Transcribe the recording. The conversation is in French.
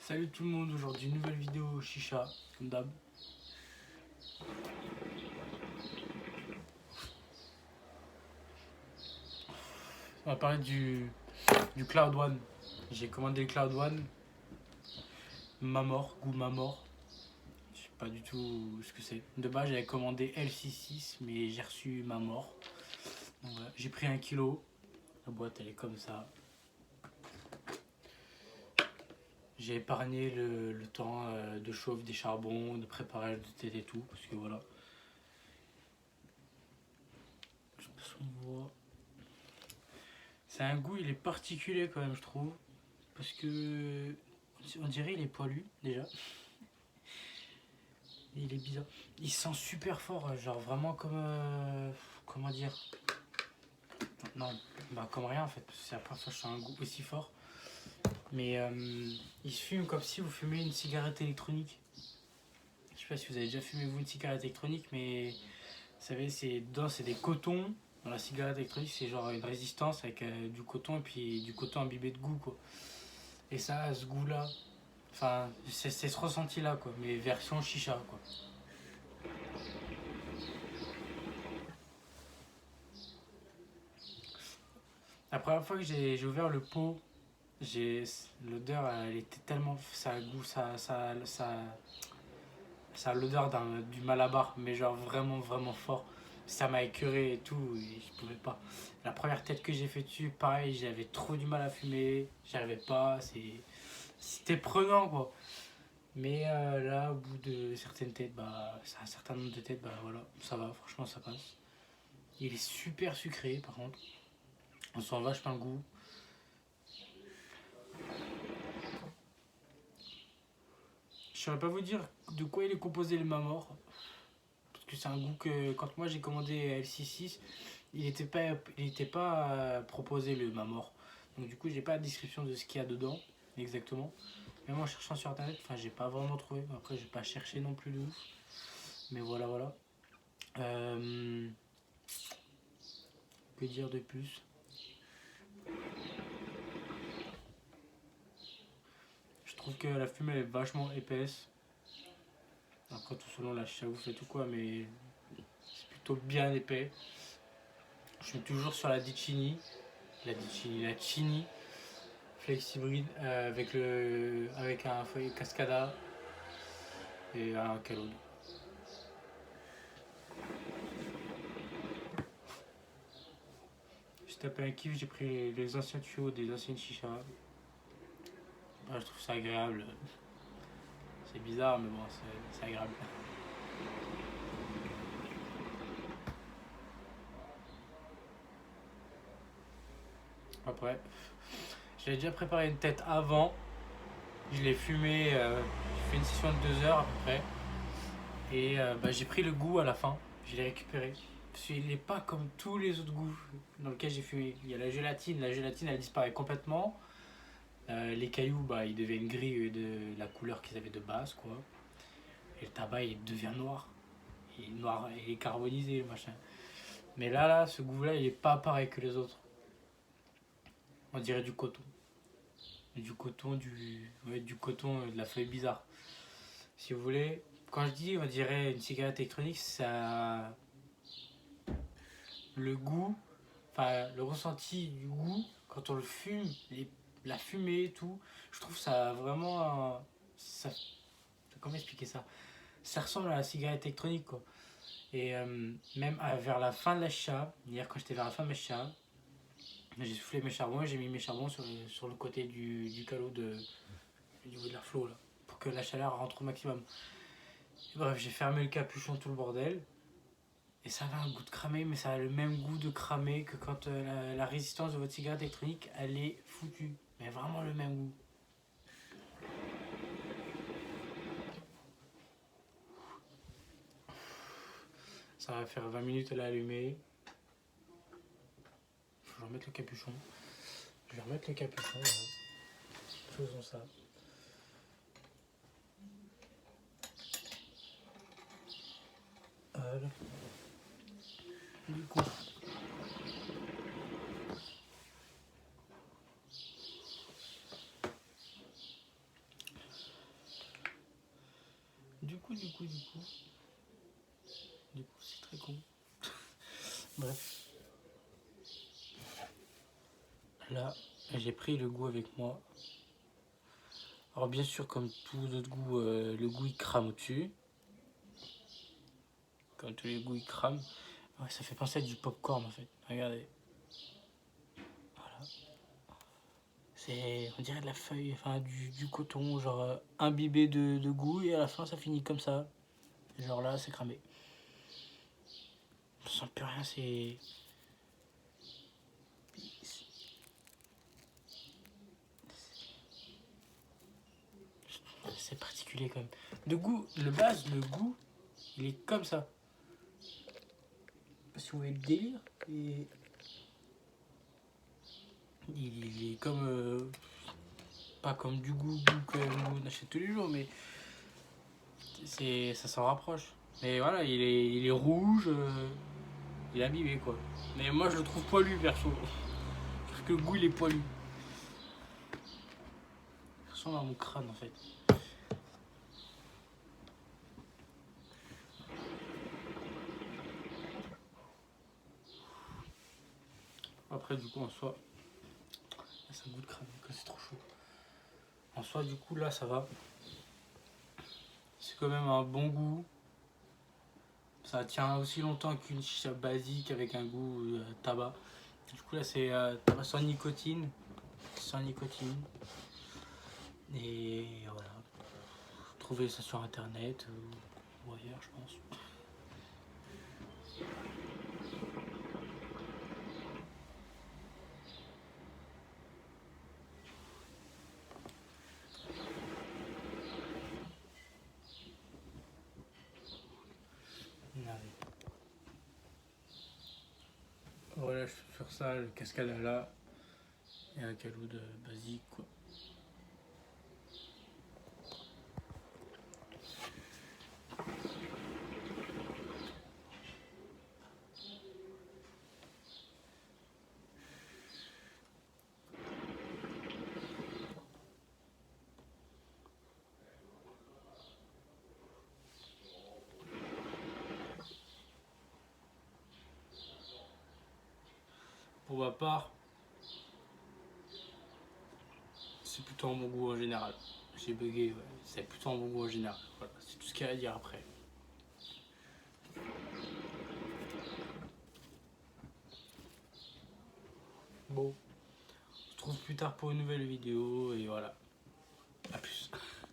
Salut tout le monde, aujourd'hui une nouvelle vidéo chicha, comme d'hab. On va parler du Cloud One. J'ai commandé le Cloud One, Mamor, goût Mamor. Je sais pas du tout ce que c'est. De base j'avais commandé L66 mais j'ai reçu Mamor. Donc, voilà. J'ai pris 1 kg, la boîte elle est comme ça. J'ai épargné le temps de chauffe des charbons, de préparage de thé et tout, parce que voilà. Je sais pas si on voit. C'est un goût, il est particulier quand même, je trouve. Parce que on dirait il est poilu déjà. Il est bizarre. Il sent super fort, genre vraiment comme. Comment dire. Non, bah comme rien en fait, parce que c'est la première fois que je sens un goût aussi fort. Mais il se fume comme si vous fumez une cigarette électronique. Je sais pas si vous avez déjà fumé vous une cigarette électronique, mais vous savez, c'est des cotons. Dans la cigarette électronique, c'est genre une résistance avec du coton et puis du coton imbibé de goût quoi. Et ça a ce goût là. Enfin, c'est ce ressenti là quoi, mais version chicha quoi. La première fois que j'ai ouvert le pot, j'ai l'odeur, elle était tellement, ça a goût, ça a l'odeur du malabar, mais genre vraiment vraiment fort. Ça m'a écœuré et tout, et je pouvais pas. La première tête que j'ai fait dessus, pareil, j'avais trop du mal à fumer, j'arrivais pas, c'était prenant quoi. Mais là, au bout de certaines têtes, bah, un certain nombre de têtes, bah voilà, ça va, franchement ça passe. Il est super sucré par contre, on sent vachement le goût. Je saurais pas vous dire de quoi il est composé le Mamor. Parce que c'est un goût que quand moi j'ai commandé L66, il était pas proposé le Mamor. Donc du coup j'ai pas la description de ce qu'il y a dedans exactement. Même en cherchant sur internet, enfin j'ai pas vraiment trouvé. Après j'ai pas cherché non plus de ouf. Mais voilà voilà. Euh, que dire de plus? Je trouve que la fumée elle est vachement épaisse. Après tout selon la chicha vous faites ou quoi, mais c'est plutôt bien épais. Je suis toujours sur la Dicini. La Chini Flex hybride avec un feuille Cascada et un Calode. J'ai tapé un kiff, j'ai pris les anciens tuyaux des anciennes chichas. Ah, je trouve ça agréable. C'est bizarre, mais bon, c'est agréable. Après, j'avais déjà préparé une tête avant. Je l'ai fumé, j'ai fait une session de 2 heures à peu près. Et bah, j'ai pris le goût à la fin, je l'ai récupéré. Parce qu'il n'est pas comme tous les autres goûts dans lesquels j'ai fumé. Il y a la gélatine elle disparaît complètement. Les cailloux, bah, ils deviennent gris de la couleur qu'ils avaient de base, quoi. Et le tabac, il devient noir. Il est noir, il est carbonisé, le machin. Mais là, ce goût-là, il est pas pareil que les autres. On dirait du coton. Du coton, de la feuille bizarre. Si vous voulez, quand je dis, on dirait une cigarette électronique, ça, le goût, enfin, le ressenti du goût, quand on le fume, la fumée et tout, je trouve ça vraiment, ça, comment expliquer ça? Ça ressemble à la cigarette électronique quoi. Et même vers la fin de la chicha, hier quand j'étais vers la fin de ma chicha, j'ai soufflé mes charbons et j'ai mis mes charbons sur le côté du calot au niveau de l'airflow là, pour que la chaleur rentre au maximum. Et bref, j'ai fermé le capuchon, tout le bordel. Et ça avait un goût de cramé, mais ça a le même goût de cramé que quand la résistance de votre cigarette électronique, elle est foutue. Mais vraiment le même goût. Ça va faire 20 minutes à l'allumer. Faut que je remette le capuchon. Je vais remettre le capuchon. Là. Faisons ça. Voilà. Du coup, Du coup, c'est très con. Bref, là, j'ai pris le goût avec moi. Alors bien sûr, comme tous les autres goûts, le goût il crame au-dessus. Comme tous les goûts il crame. Ouais, ça fait penser à du popcorn en fait. Regardez. Voilà. On dirait de la feuille, enfin du coton, genre imbibé de goût et à la fin ça finit comme ça. Genre là, c'est cramé. On sent plus rien, c'est particulier quand même. Le goût, le goût, il est comme ça. Si vous voyez le délire, il est comme. Pas comme du goût que on achète tous les jours, mais ça s'en rapproche. Mais voilà, il est rouge, il est abîmé quoi. Mais moi je le trouve poilu perso. Je trouve que le goût il est poilu. Il ressemble à mon crâne en fait. Après du coup en soi, là, ça goûte crâne quand c'est trop chaud. En soi du coup là ça va. C'est quand même un bon goût. Ça tient aussi longtemps qu'une chicha basique avec un goût tabac. Du coup là c'est tabac sans nicotine. Sans nicotine. Et voilà. Trouvez ça sur internet ou ailleurs je pense. Voilà, je fais sur ça le cascade et un calou de basique quoi. Pour ma part, c'est plutôt un bon goût en général. J'ai bugué, ouais. C'est plutôt un bon goût en général. Voilà, c'est tout ce qu'il y a à dire après. Bon, on se retrouve plus tard pour une nouvelle vidéo et voilà.